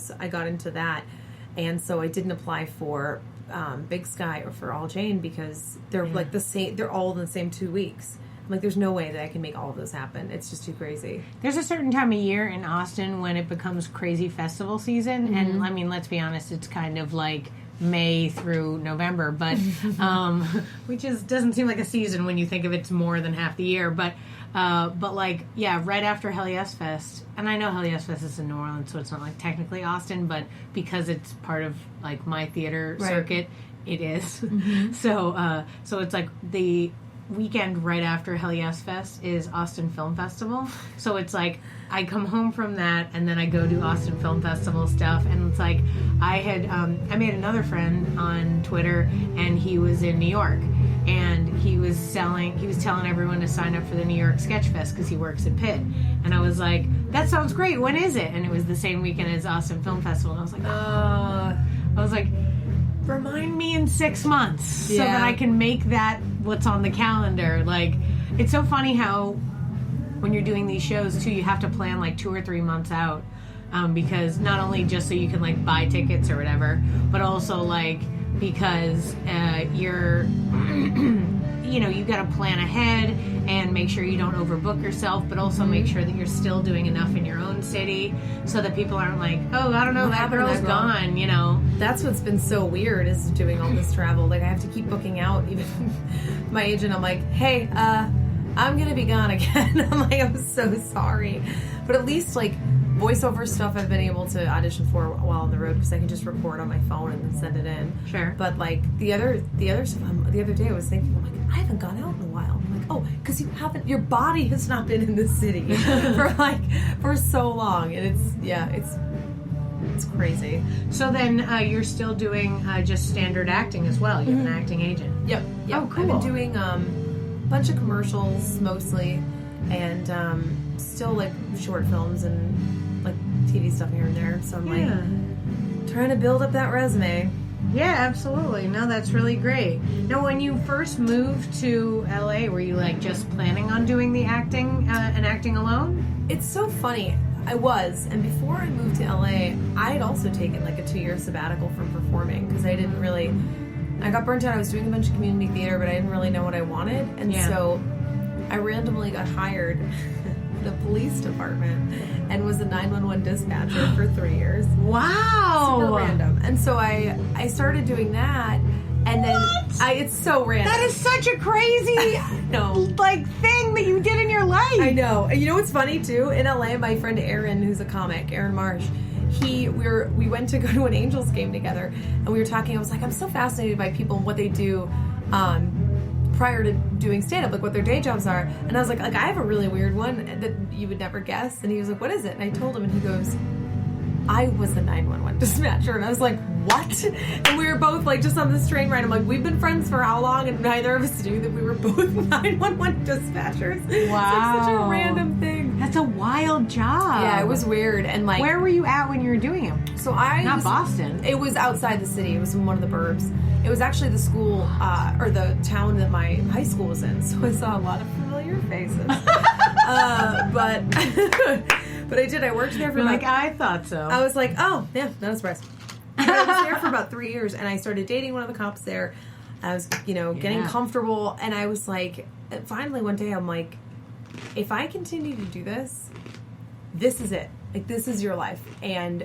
So I got into that, and so I didn't apply for Big Sky or for All Jane because they're like the same. They're all in the same 2 weeks. I'm like, there's no way that I can make all of those happen. It's just too crazy. There's a certain time of year in Austin when it becomes crazy festival season, Mm-hmm. and I mean, let's be honest, it's kind of like May through November, but which doesn't seem like a season when you think of it's more than half the year. But like, yeah, right after Hell Yes Fest, and I know Hell Yes Fest is in New Orleans, so it's not like technically Austin, but because it's part of like my theater circuit, it is. Mm-hmm. So it's like the weekend right after Hell Yes Fest is Austin Film Festival. So it's like I come home from that and then I go do Austin Film Festival stuff, and it's like I made another friend on Twitter, and he was in New York, and he was telling everyone to sign up for the New York Sketch Fest because he works at Pitt, and I was like, that sounds great, when is it? And it was the same weekend as Austin Film Festival, and I was like, remind me in 6 months so that I can make that what's on the calendar. Like, it's so funny how when you're doing these shows too, you have to plan like 2 or 3 months out, because not only just so you can like buy tickets or whatever, but also like because you're you got to plan ahead and make sure you don't overbook yourself, but also make sure that you're still doing enough in your own city so that people aren't like, oh, I don't know, that girl's gone, That's what's been so weird is doing all this travel. Like, I have to keep booking out. Even my agent, I'm like, hey, I'm going to be gone again. I'm like, I'm so sorry. But at least, like, voiceover stuff I've been able to audition for while on the road because I can just record on my phone and then send it in. Sure. But, like, the other stuff, the other day I was thinking, I'm like, I haven't gone out in a while. I'm like, oh, because your body has not been in the city for so long. And it's crazy. So then you're still doing just standard acting as well. You have an acting agent. Yep. Oh, cool. I've been doing a bunch of commercials mostly, and still like short films and like TV stuff here and there. So I'm like trying to build up that resume. Yeah, absolutely. No, that's really great. Now, when you first moved to LA, were you like just planning on doing the acting and acting alone? It's so funny. I was, and before I moved to LA, I had also taken like a 2-year sabbatical from performing because I got burnt out. I was doing a bunch of community theater, but I didn't really know what I wanted, and so I randomly got hired in the police department and was a 911 dispatcher for 3 years. Wow! Super random. And so I started doing that, and then it's so random. That is such a crazy thing that you did in your life. I know. And you know what's funny too? In LA, my friend Aaron, who's a comic, Aaron Marsh, we went to go to an Angels game together, and we were talking. I was like, I'm so fascinated by people and what they do prior to doing stand-up, like what their day jobs are. And I was like, I have a really weird one that you would never guess. And he was like, what is it? And I told him, and he goes, I was the 911 dispatcher. And I was like, what? And we were both like just on this train ride. I'm like, we've been friends for how long? And neither of us knew that we were both 911 dispatchers. Wow. It's like such a random thing. That's a wild job. Yeah, it was weird. And like, where were you at when you were doing it? So Boston. It was outside the city. It was in one of the burbs. It was actually the school or the town that my high school was in. So I saw a lot of familiar faces. But I did. I worked there for I thought so. I was like, oh, yeah, not a surprise. I was there for about 3 years, and I started dating one of the cops there. I was, getting comfortable, and I was like, finally one day I'm like, if I continue to do this, this is it. Like, this is your life. And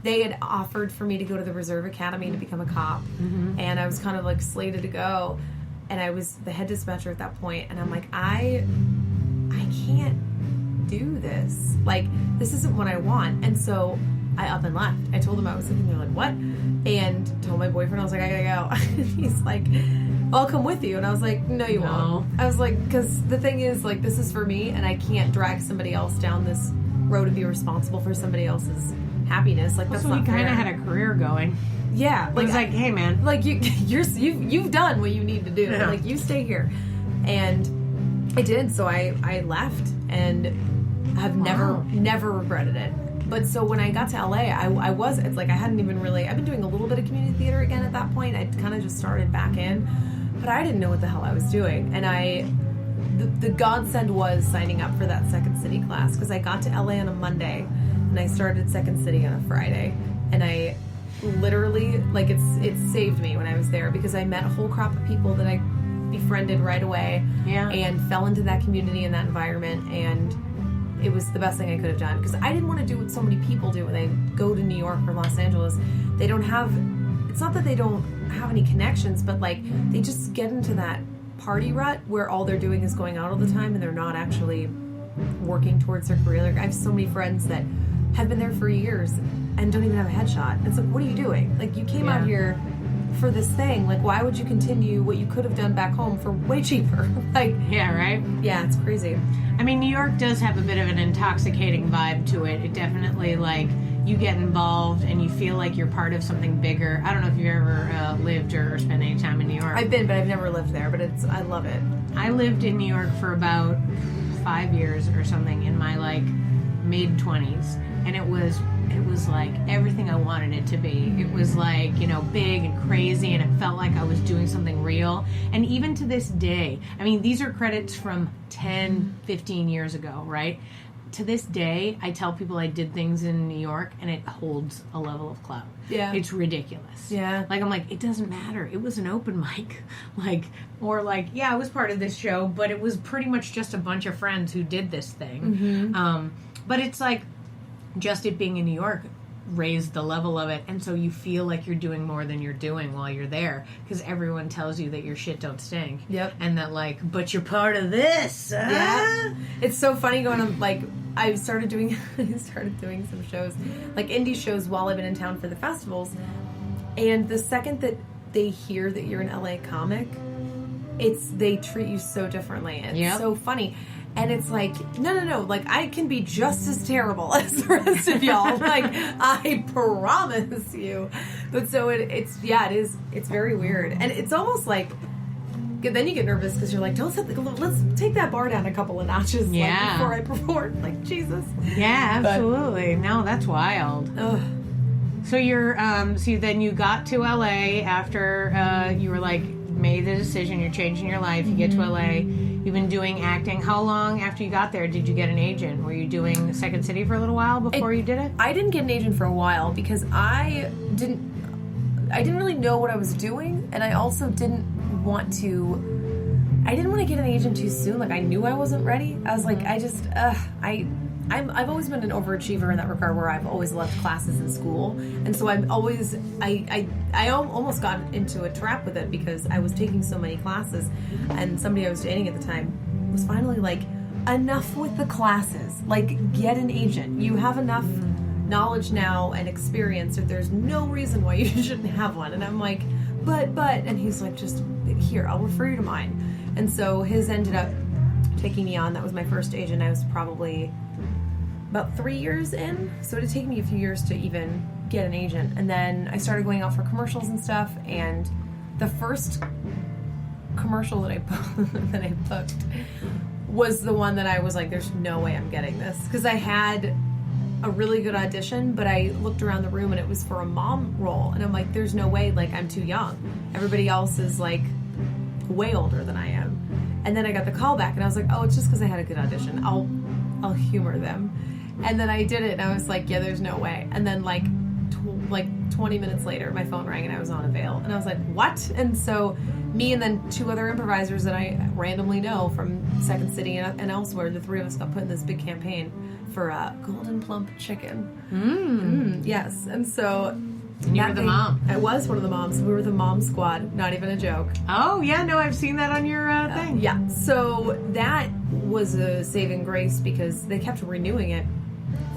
they had offered for me to go to the Reserve Academy to become a cop, and I was kind of like slated to go, and I was the head dispatcher at that point, and I'm like, I can't do this. Like, this isn't what I want. And so I up and left. I told him I was leaving. They're like, what? And told my boyfriend, I was like, I gotta go. And he's like, I'll come with you. And I was like, no, you won't. I was like, because the thing is, like, this is for me, and I can't drag somebody else down this road to be responsible for somebody else's happiness. Like, that's not fair. So you kind of had a career going. Yeah. Like, it's like, hey, man. Like, you've done what you need to do. Yeah. Like, you stay here. And I did. So I left, and have never regretted it. But so when I got to LA, it's like I hadn't even really, I've been doing a little bit of community theater again at that point. I'd kind of just started back in, but I didn't know what the hell I was doing. And the godsend was signing up for that Second City class, because I got to LA on a Monday and I started Second City on a Friday. literally, like, it saved me when I was there because I met a whole crop of people that I befriended right away. Yeah. And fell into that community and that environment, and it was the best thing I could have done because I didn't want to do what so many people do when they go to New York or Los Angeles. They don't have, it's not that they don't have any connections, but like they just get into that party rut where all they're doing is going out all the time and they're not actually working towards their career. Like, I have so many friends that have been there for years and don't even have a headshot. It's like, what are you doing? Like, you came out here for this thing. Like, why would you continue what you could have done back home for way cheaper? Like, yeah, right? Yeah, it's crazy. I mean, New York does have a bit of an intoxicating vibe to it. It definitely, like, you get involved and you feel like you're part of something bigger. I don't know if you've ever lived or spent any time in New York. I've been, but I've never lived there, but I love it. I lived in New York for about 5 years or something in my, like, mid-20s, and it was like everything I wanted it to be. It was like, you know, big and crazy, and it felt like I was doing something real. And even to this day, I mean, these are credits from 10, 15 years ago, right? To this day, I tell people I did things in New York, and it holds a level of clout. Yeah. It's ridiculous. Yeah. Like, I'm like, it doesn't matter. It was an open mic. Like, or like, yeah, I was part of this show, but it was pretty much just a bunch of friends who did this thing. Mm-hmm. But it's like, just it being in New York raised the level of it, and so you feel like you're doing more than you're doing while you're there because everyone tells you that your shit don't stink. Yep. And that, like, but you're part of this. Yeah. It's so funny going on, like, I started doing some shows, like indie shows, while I've been in town for the festivals, and the second that they hear that you're an LA comic, they treat you so differently. And it's so funny. And it's like, no, like, I can be just as terrible as the rest of y'all. Like, I promise you. But so it's very weird. And it's almost like, then you get nervous because you're like, let's take that bar down a couple of notches like, before I perform. Like, Jesus. Yeah, absolutely. No, that's wild. Ugh. So then you got to LA after you were like, made the decision, you're changing your life, you get to LA. You've been doing acting. How long after you got there did you get an agent? Were you doing Second City for a little while before you did it? I didn't get an agent for a while because I didn't really know what I was doing, and I also didn't want to get an agent too soon. Like, I knew I wasn't ready. I was like, I've always been an overachiever in that regard, where I've always left classes in school, and so I almost got into a trap with it because I was taking so many classes, and somebody I was dating at the time was finally like, enough with the classes, like, get an agent. You have enough knowledge now and experience that there's no reason why you shouldn't have one. And I'm like, but, and he's like, just here, I'll refer you to mine. And so his ended up taking me on. That was my first agent. I was probably about 3 years in, so it had taken me a few years to even get an agent. And then I started going out for commercials and stuff, and the first commercial that I booked was the one that I was like, there's no way I'm getting this, because I had a really good audition, but I looked around the room and it was for a mom role, and I'm like, there's no way, like, I'm too young. Everybody else is like way older than I am. And then I got the call back and I was like, oh, it's just because I had a good audition. I'll humor them. And then I did it, and I was like, yeah, there's no way. And then, like 20 minutes later, my phone rang, and I was on a Vail. And I was like, what? And so me and then 2 other improvisers that I randomly know from Second City and elsewhere, the 3 of us got put in this big campaign for Golden Plump Chicken. Yes. And so... And you were the mom. I was one of the moms. We were the mom squad. Not even a joke. Oh, yeah. No, I've seen that on your thing. Yeah. So that was a saving grace because they kept renewing it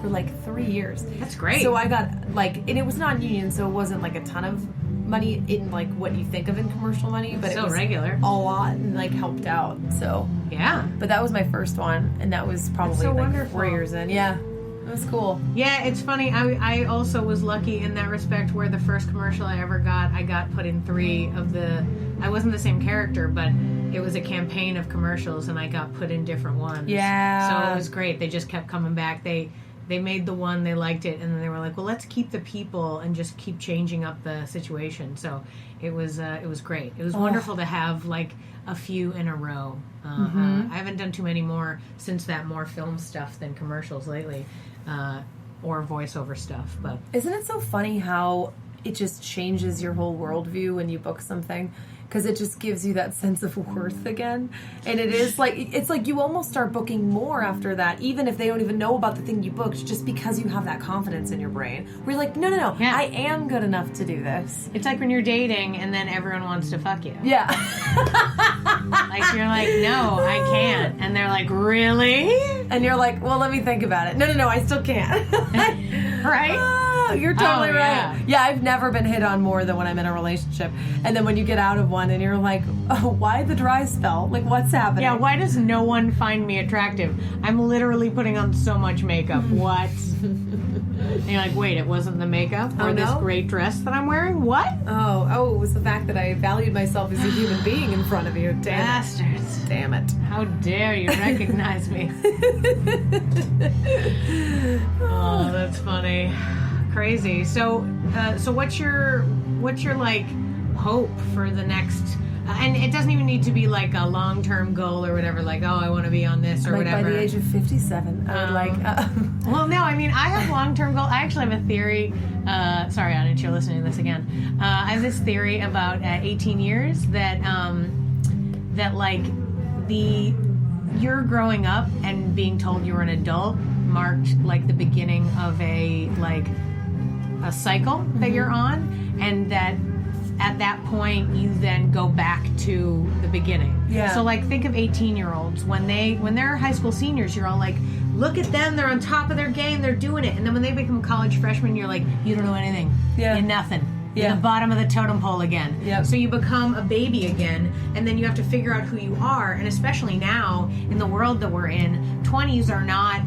for like 3 years. That's great. So I got like, and it was non-union, so it wasn't like a ton of money in like what you think of in commercial money, but still it was regular, a lot, and like helped out. So yeah. But that was my first one, and that was probably so like wonderful. 4 years in. Yeah. It was cool. Yeah, it's funny. I also was lucky in that respect, where the first commercial I ever got, I got put in 3 of the... I wasn't the same character, but it was a campaign of commercials, and I got put in different ones. Yeah. So it was great. They just kept coming back. They made the one, they liked it, and then they were like, well, let's keep the people and just keep changing up the situation. So it was great. It was wonderful to have, like, a few in a row. I haven't done too many more since that, more film stuff than commercials lately. Or voiceover stuff, but isn't it so funny how it just changes your whole worldview when you book something. Because it just gives you that sense of worth again. And it is like, it's like you almost start booking more after that, even if they don't even know about the thing you booked, just because you have that confidence in your brain. Where you're like, no, Yeah. I am good enough to do this. It's like when you're dating and then everyone wants to fuck you. Yeah. Like, you're like, no, I can't. And they're like, really? And you're like, well, let me think about it. No, I still can't. Right? Oh, you're totally yeah. right. Yeah, I've never been hit on more than when I'm in a relationship. And then when you get out of one and you're like, oh, why the dry spell? Like, what's happening? Yeah, why does no one find me attractive? I'm literally putting on so much makeup. What? And you're like, wait, it wasn't the makeup or this great dress that I'm wearing? What? Oh, it was the fact that I valued myself as a human being in front of you. Damn Bastards. it. Damn it. How dare you recognize me? Oh, that's funny. Crazy. So what's your like hope for the next? And it doesn't even need to be like a long-term goal or whatever. Like, oh, I want to be on this or like whatever. By the age of 57, I would like. Well, no, I mean, I have long-term goals. I actually have a theory. Sorry, audience, you're listening to this again. I have this theory about 18 years that like you're growing up and being told you were an adult marked like the beginning of a cycle that you're on, and that at that point you then go back to the beginning. Yeah. So like think of 18-year-olds when they're high school seniors, you're all like, look at them, they're on top of their game, they're doing it. And then when they become college freshmen, you're like, you don't know anything. Yeah. You're nothing. Yeah. You're the bottom of the totem pole again. Yep. So you become a baby again, and then you have to figure out who you are. And especially now in the world that we're in, 20s are not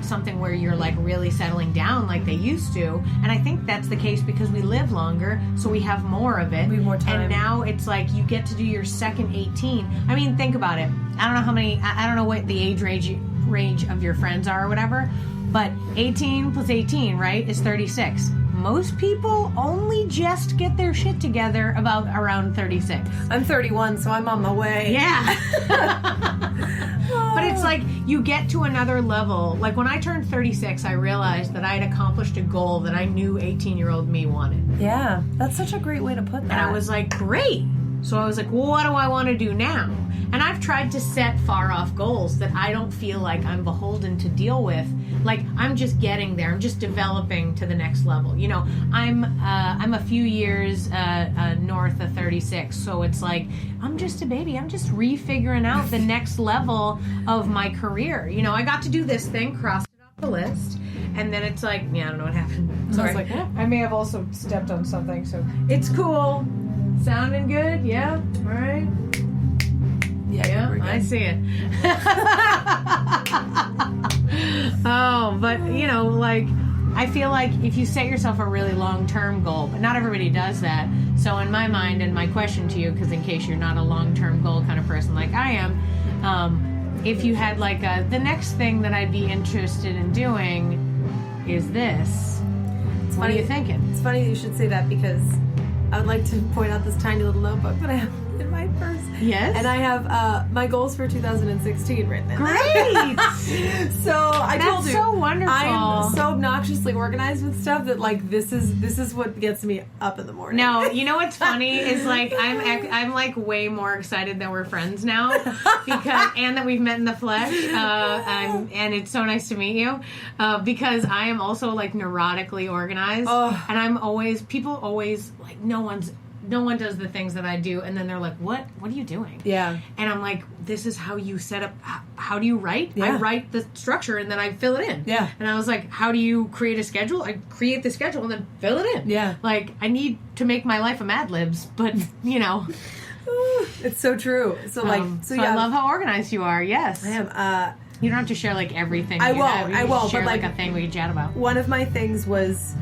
something where you're like really settling down like they used to. And I think that's the case because we live longer, so we have more of it. We have more time. And now it's like you get to do your second 18. I mean, think about it. I don't know what the age range of your friends are or whatever, but 18 plus 18, right, is 36. Most people only just get their shit together around 36. I'm 31, so I'm on my way. Yeah. But it's like you get to another level. Like when I turned 36, I realized that I had accomplished a goal that I knew 18-year-old me wanted. Yeah, that's such a great way to put that. And I was like, great. So I was like, well, what do I want to do now? And I've tried to set far off goals that I don't feel like I'm beholden to deal with. Like I'm just getting there. I'm just developing to the next level. You know, I'm a few years north of 36, so it's like I'm just a baby. I'm just refiguring out the next level of my career. You know, I got to do this thing, crossed it off the list, and then it's like, yeah, I don't know what happened. Sorry, like, yeah. I may have also stepped on something, so it's cool. Sounding good? Yeah. All right. Yeah, I see it. Oh, but you know, like I feel like if you set yourself a really long-term goal, but not everybody does that. So in my mind, and my question to you, because in case you're not a long-term goal kind of person like I am, if you had like the next thing that I'd be interested in doing is this. What are you thinking? It's funny that you should say that because I would like to point out this tiny little notebook that I have in my purse. Yes. And I have my goals for 2016 written in. Great. So I told you, that's so wonderful. I'm so obnoxiously organized with stuff that like this is what gets me up in the morning. No, you know what's funny is like I'm like way more excited that we're friends now because and that we've met in the flesh. And it's so nice to meet you because I am also like neurotically organized, and I'm always people always like no one does the things that I do, and then they're like, what are you doing? Yeah. And I'm like, this is how you set up, how do you write? Yeah. I write the structure and then I fill it in. Yeah. And I was like, how do you create a schedule? I create the schedule and then fill it in. Yeah. Like, I need to make my life a Mad Libs, but, you know. It's so true. So yeah. I love how organized you are, yes. I am. You don't have to share, like, everything. I won't, share, but, like, a thing we can chat about. One of my things was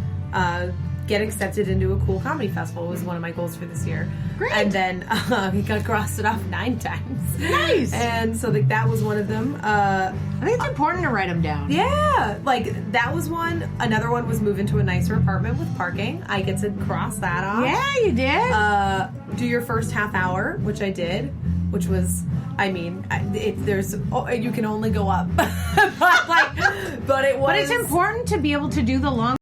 get accepted into a cool comedy festival was one of my goals for this year. Great. And then he got crossed it off 9 times. Nice. And so like that was one of them. I think it's important to write them down. Yeah, like that was one. Another one was move into a nicer apartment with parking. I get to cross that off. Yeah, you did. Do your first half hour, which I did, which was, I mean, you can only go up, but it was. But it's important to be able to do the long